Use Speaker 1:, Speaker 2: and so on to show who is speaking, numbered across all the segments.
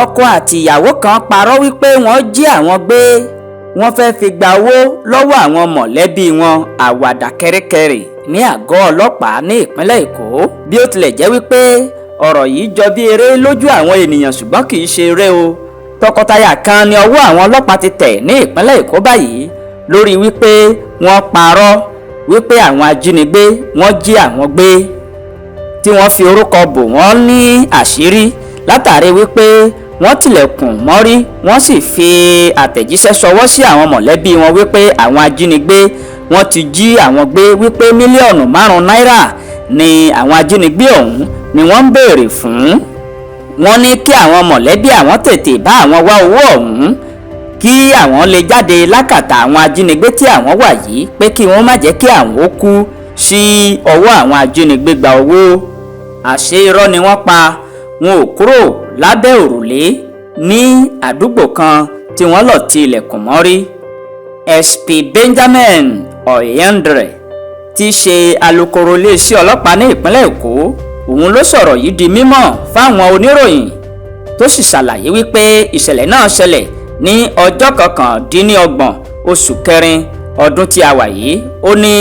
Speaker 1: ọkọ àti ìyàwó kan parọ́ wípé wọ́n jí àwọn gbé, wọ́n fẹ́ fi gba owó lọ́wọ́ àwọn mọ̀lẹ́bí wọn. Àwàdà kẹ́rẹ́kẹ́rẹ́ ní àgọ́ ọlọ́pàá ní ìpínlẹ̀ Èkó. Bí ó tilẹ̀ jẹ́ wípé ọ̀rọ̀ yìí jọ bí eré lójú àwọn ènìyàn, ṣùgbọ́n kì í ṣe eré o. Tọkọtaya kan ni ọwọ́ àwọn ọlọ́pàá ti tẹ̀ ní ìpínlẹ̀ Èkó báyìí lórí wípé wọ́n parọ́ wípé àwọn ajínigbé wọ́n jí àwọn gbé, tí wọ́n fi orúkọ bò wọ́n ní àṣírí látàrí wípé wọ́n tilẹ̀kùn mọ́rí, wọ́n sì fi àtẹ̀jíṣẹ́ ṣọwọ́ sí àwọn mọ̀lẹ́bí wọn wípé àwọn ajínigbé wọ́n ti jí àwọn gbé, wípé mílíọ̀nù 5 náírà ni àwọn ajínigbé ọ̀hún ni wọ́n ń béèrè fún. Wọ́n ní kí àwọn mọ̀lẹ́bí àwọn tètè bá àwọn wá owó ọ̀hún kí àwọn lè jáde lákàtà àwọn ajínigbé tí àwọn wà yìí, pé kí wọ́n má jẹ́ kí àwọn ó kú sí ọwọ́ àwọn ajínigbé gba owó. Àṣé irọ́ ni wọ́n pa. Wọn ò kúrò lábẹ́ òrùlé ní àdúgbò kan tí wọ́n lọ ti ilẹ̀kùn mọ́rí. SP Benjamin Oyendre tí í ṣe alukoro iléeṣẹ́ ọlọ́pàá ní ìpínlẹ̀ Èkó, òun ló sọ̀rọ̀ yìí di mímọ̀ fáwọn oníròyìn, tó sì ṣàlàyé wípé ìṣẹ̀lẹ̀ náà ṣẹlẹ̀ ní ọjọ́ 29 oṣù kẹrin ọdún tí a wà yìí. Ó ní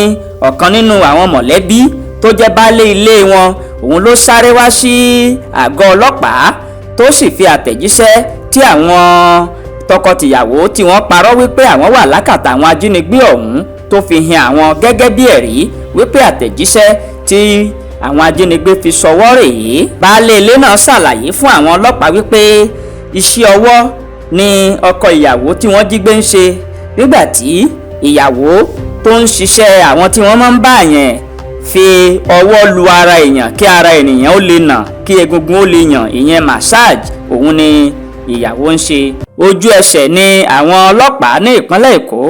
Speaker 1: ọ̀kan nínú àwọn mọ̀lẹ́bí tó jẹ́ baálé ilé wọn, òun ló sáré wá sí àgọ́ ọlọ́pàá tó sì fi àtẹ̀jíṣẹ́ tí àwọn tọkọtìyàwó tí wọ́n parọ́ wípé àwọn wà lákàtà àwọn ajínigbé ọ̀hún tó fi hàn àwọn gẹ́gẹ́ bí ẹ̀rí wípé àtẹ̀jíṣẹ́ tí àwọn ajínigbé fi ṣọwọ́ rèé. Baálé ilé náà ṣàlàyé fún àwọn ọlọ́pàá wípé iṣẹ́ ọwọ́ ni ọkọ ìyàwó tí wọ́n jí gbé ń ṣe, nígbà tí ìyàwó tó ń ṣiṣẹ́ àwọn tí wọ́n máa ń bá yẹn fi ọwọ́ lu ara èèyàn kí ara ènìyàn ó lè nà, kí egungun ó lè yàn, ìyẹn massage, òun ni ìyàwó ń ṣe. Ojú ẹsẹ̀ ni àwọn ọlọ́pàá ní ìpínlẹ̀ Èkó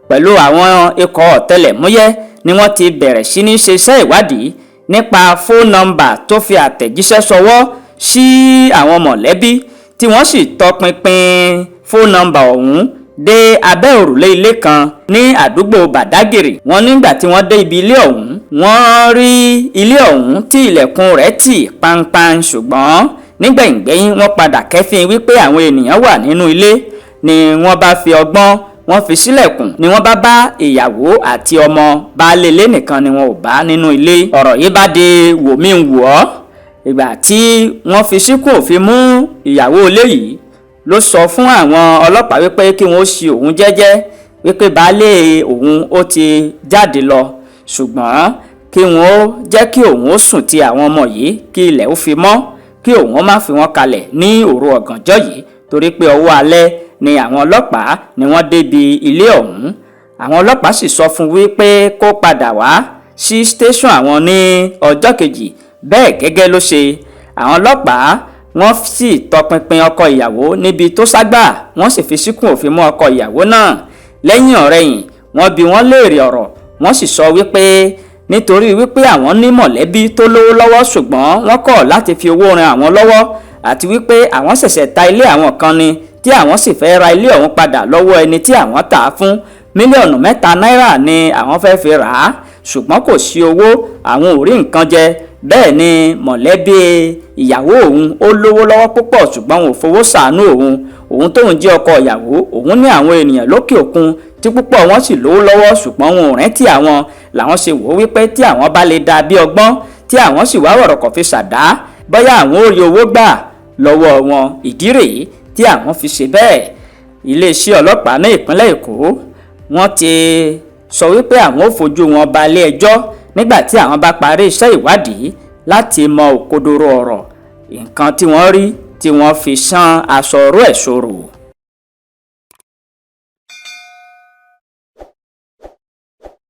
Speaker 1: pẹ̀lú àwọn ikọ̀ ọ̀tẹlẹ̀múyẹ́ ni wọ́n ti bẹ̀rẹ̀ sí ní ṣe iṣẹ́ ìwádìí nípa fóònù nọ́mbà tó fi àtẹ̀jíṣẹ́ ṣọwọ́ sí àwọn mọ̀lẹ́bí, tí wọ́n sì tọpinpin fóònù nọ́mbà ọ̀hún dé abẹ́ òrùlé ilé kan ní àdúgbò Bàdágìrì. Wọ́n nígbà tí wọ́n dé ibi ilé ọ̀hún, wọ́n rí ilé ọ̀hún tí ilẹ̀kùn rẹ̀ tì pánpán, ṣùgbọ́n nígbẹ̀yìngbẹ́yìn wọ́n padà kẹ́fín wípé àwọn ènìyàn wà nínú ilé, ni wọ́n bá fi ọgbọ́n wọ́n fi sílẹ̀kùn, ni wọ́n bá ìyàwó àti ọmọ baálé ilé nìkan ni wọn ò bá nínú ilé. Ọ̀rọ̀ yìí bá di wòmíwò. Ìgbà tí wọ́n fi síkùn òfin mú ìyàwó ilé yìí ló sọ fún àwọn ọlọ́pàá wípé kí wọ́n ṣí òun jẹ́jẹ́, wípé baálé òun ó ti jáde lọ, ṣùgbọ́n kí wọ́n jẹ́ kí òun ó sùn ti àwọn ọmọ yìí kí ilẹ̀ ó fi mọ́, kí òun má fi wọ́n kalẹ̀ ní òru ọ̀gànjọ́ yìí, torí pé ọwọ́ alẹ́ ni àwọn ọlọ́pàá ni wọ́n débi ilé ọ̀hún. Àwọn ọlọ́pàá sì sọ fún wípé kó padà wá sí station àwọn ní ọjọ́ kejì. Bẹ́ẹ̀ gẹ́gẹ́ ló ṣe. Àwọn ọlọ́pàá wọ́n sì tọpinpin ọkọ ìyàwó níbi tó ságbà, wọ́n sì fi síkùn òfin mú ọkọ ìyàwó náà. Lẹ́yìn ọ̀rẹ̀yìn wọ́n bi wọ́n léèrè ọ̀rọ̀, wọ́n sì sọ wípé nítorí wípé àwọn ní mọ̀lẹ́bí tó lówó lọ́wọ́, ṣùgbọ́n wọ́n kọ̀ láti fi owó ran àwọn lọ́wọ́, àti wípé àwọn ṣẹ̀ṣẹ̀ ta ilé àwọn kan ni, tí àwọn sì fẹ́ ra ilé ọ̀hún padà lọ́wọ́ ẹni tí àwọn tà á fún. Mílíọ̀nù 3 náírà ni àwọn fẹ́ fi rà á, ṣùgbọ́n kò sí owó, àwọn ò rí nǹkan jẹ. Bẹ́ẹ̀ ni mọ̀lẹ́bí ìyàwó òun ó lówó lọ́wọ́ púpọ̀, ṣùgbọ́n wọn ò fowó ṣàánú òun tóun jẹ́ ọkọ ìyàwó. Òun ní àwọn ènìyàn lókè òkun tí púpọ̀ wọn sì lówó lọ́wọ́, ṣùgbọ́n wọn ò rántí àwọn. Làwọn ṣe wò wípé tí àwọn bá lè dà bí ọgbọ́n, tí àwọn sì wá wọ̀rọ̀kọ̀ fi ṣàdá, bóyá àwọn ó rí owó gbà lọ́wọ́ wọn. Ìdí rèé tí àwọn fi ṣe bẹ́ẹ̀. Iléeṣẹ́ ọlọ́pàá ní ìpínlẹ̀ Èkó wọ́n ti sọ wípé àwọn ò fojú wọn balẹ̀ ẹjọ́ nígbà tí àwọn bá parí iṣẹ́ ìwádìí láti mọ òkodoro ọ̀rọ̀ nǹkan tí wọ́n rí tí wọ́n fi ṣán aṣọ ọ̀rọ̀ ẹ̀ ṣòro.